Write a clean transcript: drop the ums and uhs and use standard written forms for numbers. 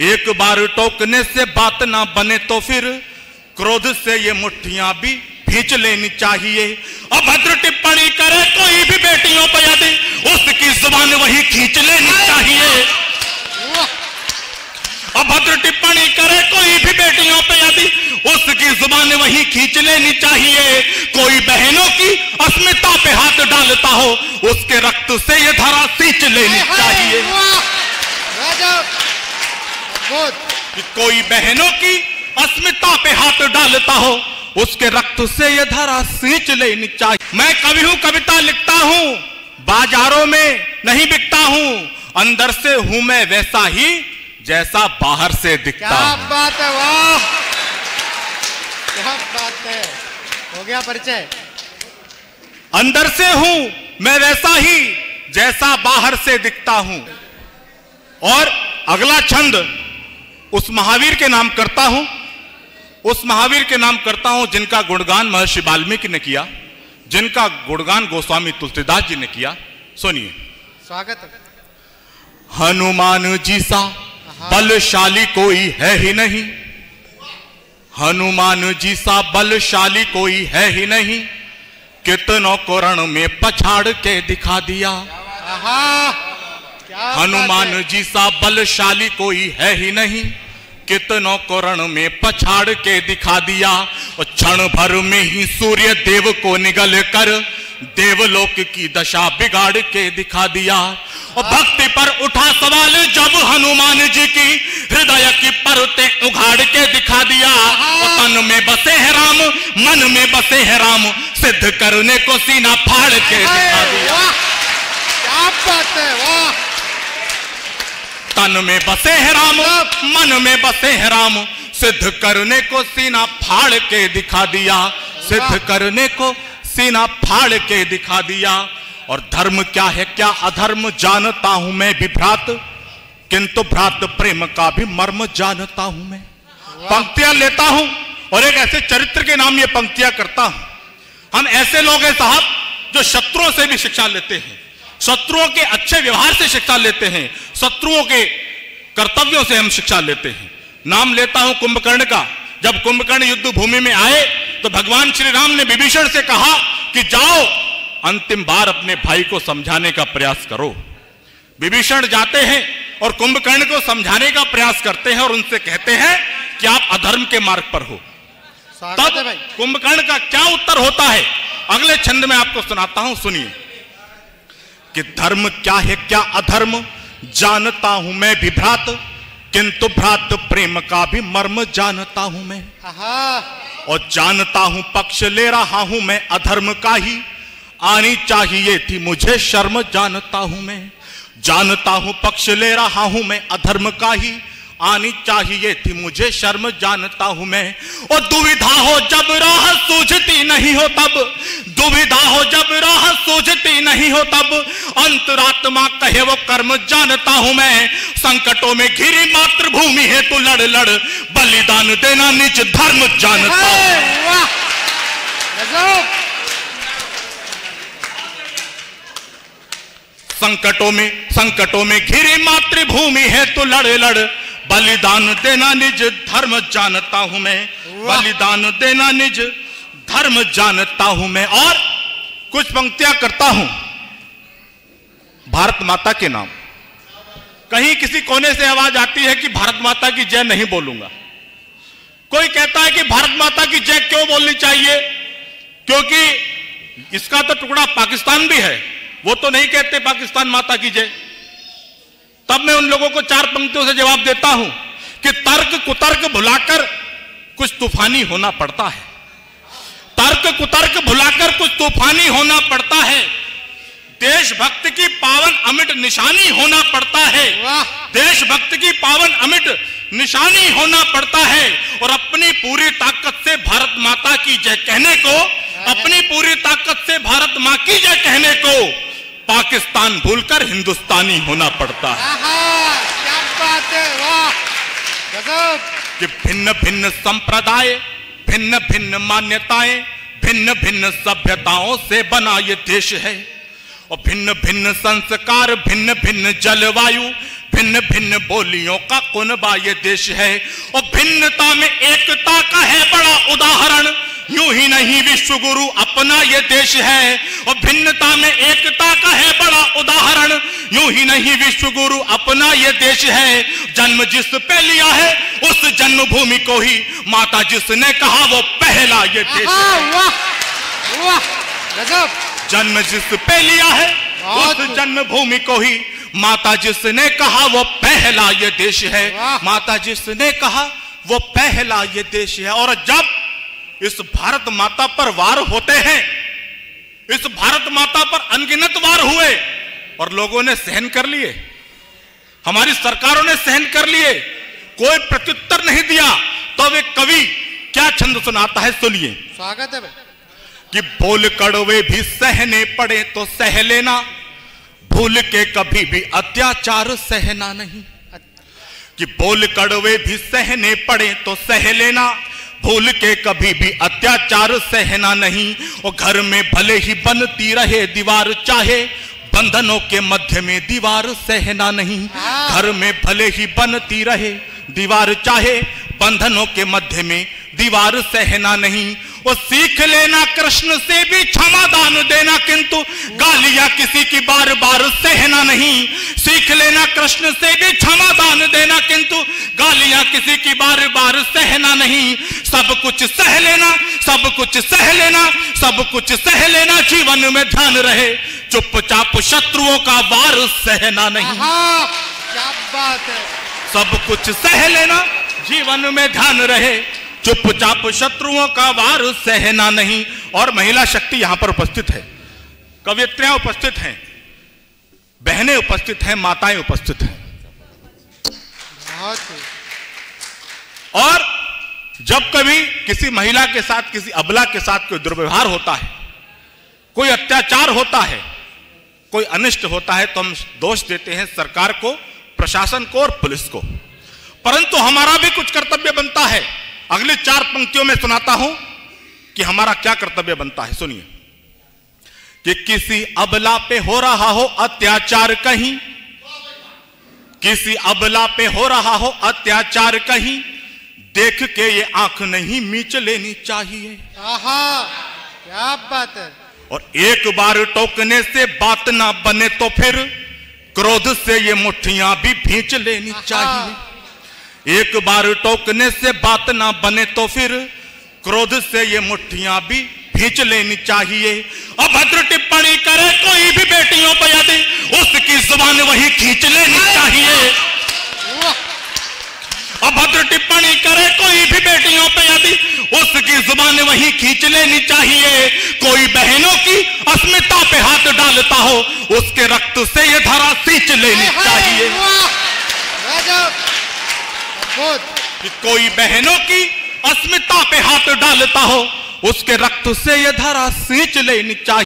एक बार टोकने से बात ना बने तो फिर क्रोध से ये मुट्ठियां भी खींच लेनी चाहिए। अभद्र टिप्पणी करे कोई भी बेटियों पर यदि उसकी जुबान वही खींच लेनी चाहिए। अभद्र टिप्पणी करे कोई भी बेटियों पे यदि उसकी जुबान वही खींच लेनी चाहिए। कोई बहनों की अस्मिता पे हाथ डालता हो उसके रक्त से ये धरा सींच लेनी चाहिए। कि कोई बहनों की अस्मिता पे हाथ डालता हो उसके रक्त से ये धरा सींच लेनी चाहिए। मैं कवि हूं, कविता लिखता हूं, बाजारों में नहीं बिकता हूं, अंदर से हूं मैं वैसा ही जैसा बाहर से दिखता। क्या बात है, वाह क्या बात है, हो गया परिचय। अंदर से हूं मैं वैसा ही जैसा बाहर से दिखता हूं। और अगला छंद उस महावीर के नाम करता हूं, उस महावीर के नाम करता हूं जिनका गुणगान महर्षि वाल्मीकि ने किया, जिनका गुणगान गोस्वामी तुलसीदास जी ने किया। सुनिए। स्वागत है। हनुमान जी सा बलशाली कोई है ही नहीं, हनुमान जी सा बलशाली कोई है ही नहीं, कितनों को रण में पछाड़ के दिखा दिया। हनुमान जी सा बलशाली कोई है ही नहीं, कितनों को रण में पछाड़ के दिखा दिया। और क्षण भर में ही सूर्य देव को निगल कर देवलोक की दशा बिगाड़ के दिखा दिया। और भक्ति पर उठा सवाल जब हनुमान जी की हृदय की परतें उघाड़ के दिखा दिया। और तन में बसे है राम, मन में बसे है राम, सिद्ध करने को सीना फाड़ के दिखा दिया। क्या बात है, वाह। तन में बसे है राम, मन में बसे है राम, सिद्ध करने को सीना फाड़ के दिखा दिया, सिद्ध करने को सीना फाड़ के दिखा दिया। और धर्म क्या है क्या अधर्म जानता हूं मैं भी भ्रात, किंतु भ्रात प्रेम का भी मर्म जानता हूं मैं। पंक्तियां लेता हूं और एक ऐसे चरित्र के नाम ये पंक्तियां करता हूं। हम ऐसे लोग हैं साहब जो शत्रुओं से भी शिक्षा लेते हैं, शत्रुओं के अच्छे व्यवहार से शिक्षा लेते हैं, शत्रुओं के कर्तव्यों से हम शिक्षा लेते हैं। नाम लेता हूं कुंभकर्ण का। जब कुंभकर्ण युद्ध भूमि में आए तो भगवान श्री राम ने विभीषण से कहा कि जाओ अंतिम बार अपने भाई को समझाने का प्रयास करो। विभीषण जाते हैं और कुंभकर्ण को समझाने का प्रयास करते हैं और उनसे कहते हैं कि आप अधर्म के मार्ग पर हो। तब कुंभकर्ण का क्या उत्तर होता है अगले छंद में आपको सुनाता हूं, सुनिए। कि धर्म क्या है क्या अधर्म जानता हूं मैं भी भ्रात, किंतु भ्रात प्रेम का भी मर्म जानता हूं मैं। और जानता हूं पक्ष ले रहा हूं मैं अधर्म का ही, आनी चाहिए थी मुझे शर्म जानता हूं मैं। जानता हूं पक्ष ले रहा हूं मैं अधर्म का ही, आनी चाहिए थी मुझे शर्म जानता हूं मैं। और दुविधा हो जब राह सूझती नहीं हो तब, दुविधा हो जब राह सूझती नहीं हो तब, अंतरात्मा कहे वो कर्म जानता हूं मैं। संकटों में घिरी मातृभूमि है तू लड़ लड़, बलिदान देना निज धर्म जानता हूं। संकटों में घिरी मातृभूमि है तू लड़ लड़, बलिदान देना निज धर्म जानता हूं मैं, बलिदान देना निज धर्म जानता हूं मैं। और कुछ पंक्तियां करता हूं भारत माता के नाम। कहीं किसी कोने से आवाज आती है कि भारत माता की जय नहीं बोलूंगा। कोई कहता है कि भारत माता की जय क्यों बोलनी चाहिए, क्योंकि इसका तो टुकड़ा पाकिस्तान भी है, वो तो नहीं कहते पाकिस्तान माता की जय। तब मैं उन लोगों को चार पंक्तियों से जवाब देता हूं कि तर्क कुतर्क भुलाकर कुछ तूफानी होना पड़ता है, तर्क कुतर्क भुलाकर कुछ तूफानी होना पड़ता है। देशभक्त की पावन अमिट निशानी होना पड़ता है, देशभक्त की पावन अमिट निशानी होना पड़ता है। और अपनी पूरी ताकत से भारत माता की जय कहने को, अपनी पूरी ताकत से भारत मां की जय कहने को पाकिस्तान भूलकर हिंदुस्तानी होना पड़ता है। क्या बात है, वाह गजब। कि भिन्न भिन्न संप्रदाय, भिन्न भिन्न मान्यताएं, भिन्न भिन्न सभ्यताओं से बना ये देश है। और भिन्न भिन्न संस्कार, भिन्न भिन्न जलवायु, भिन्न भिन्न बोलियों का कुनबा ये देश है, और भिन्नता में एकता का है बड़ा उदाहरण, यूं ही नहीं विश्व गुरु अपना ये देश है। और भिन्नता में एकता का है बड़ा उदाहरण, यूं ही नहीं विश्व गुरु अपना ये देश है। जन्म जिस पे लिया है उस जन्मभूमि को ही माता जिसने कहा वो पहला ये देश है। वाह वाह गजब। जन्म जिस पे लिया है उस जन्मभूमि को ही माता जिसने कहा वो पहला ये देश है। माता जिसने कहा वो पहला ये देश है। और जब इस भारत माता पर वार होते हैं, इस भारत माता पर अनगिनत वार हुए और लोगों ने सहन कर लिए, हमारी सरकारों ने सहन कर लिए, कोई प्रत्युत्तर नहीं दिया, तो वे कवि क्या छंद सुनाता है, सुनिए। स्वागत है भाई। कि बोल कड़वे भी सहने पड़े तो सह लेना, भूल के कभी भी अत्याचार सहना नहीं। कि बोल कड़वे भी सहने पड़े तो सह लेना, भूल के कभी भी अत्याचार सहना नहीं। और घर में भले ही बनती रहे दीवार, चाहे बंधनों के मध्य में दीवार सहना नहीं। घर में भले ही बनती रहे दीवार, चाहे बंधनों के मध्य में दीवार सहना नहीं। और सीख लेना कृष्ण से भी क्षमा दान देना, किंतु गालियां किसी की बार बार सहना नहीं। सीख लेना कृष्ण से भी क्षमा दान देना, किंतु गालियां किसी की बार बार सहना नहीं। सब कुछ सह लेना, सब कुछ सह लेना, सब कुछ सह लेना, जीवन में ध्यान रहे चुपचाप शत्रुओं का वार सहना नहीं। क्या बात है। सब कुछ सह लेना, जीवन में ध्यान रहे चुपचाप शत्रुओं का वार सहना नहीं। और महिला शक्ति यहां पर उपस्थित है, कवियत्रियां उपस्थित हैं, बहनें उपस्थित हैं, माताएं उपस्थित हैं। और जब कभी किसी महिला के साथ, किसी अबला के साथ कोई दुर्व्यवहार होता है, कोई अत्याचार होता है, कोई अनिष्ट होता है, तो हम दोष देते हैं सरकार को, प्रशासन को और पुलिस को। परंतु हमारा भी कुछ कर्तव्य बनता है। अगले 4 पंक्तियों में सुनाता हूं कि हमारा क्या कर्तव्य बनता है, सुनिए। कि किसी अबला पे हो रहा हो अत्याचार कहीं, किसी अबला पे हो रहा हो अत्याचार कहीं, देख के ये आंख नहीं मीच लेनी चाहिए। क्या बात है। और एक बार टोकने से बात ना बने तो फिर क्रोध से ये मुट्ठियां भी भींच लेनी चाहिए। एक बार टोकने से बात ना बने तो फिर क्रोध से ये मुट्ठियां भी भींच लेनी चाहिए। अभद्र टिप्पणी करे कोई भी बेटियों पर यदि, उसकी जुबान वही खींच लेनी चाहिए। अभद्र टिप्पणी करे कोई भी बेटियों पे यदि, उसकी जुबान वही खींच लेनी चाहिए। कोई बहनों की अस्मिता पे हाथ डालता हो, उसके रक्त से ये धरा सींच लेनी चाहिए। कि कोई बहनों की अस्मिता पे हाथ डालता हो, उसके रक्त से ये धरा सींच लेनी चाहिए।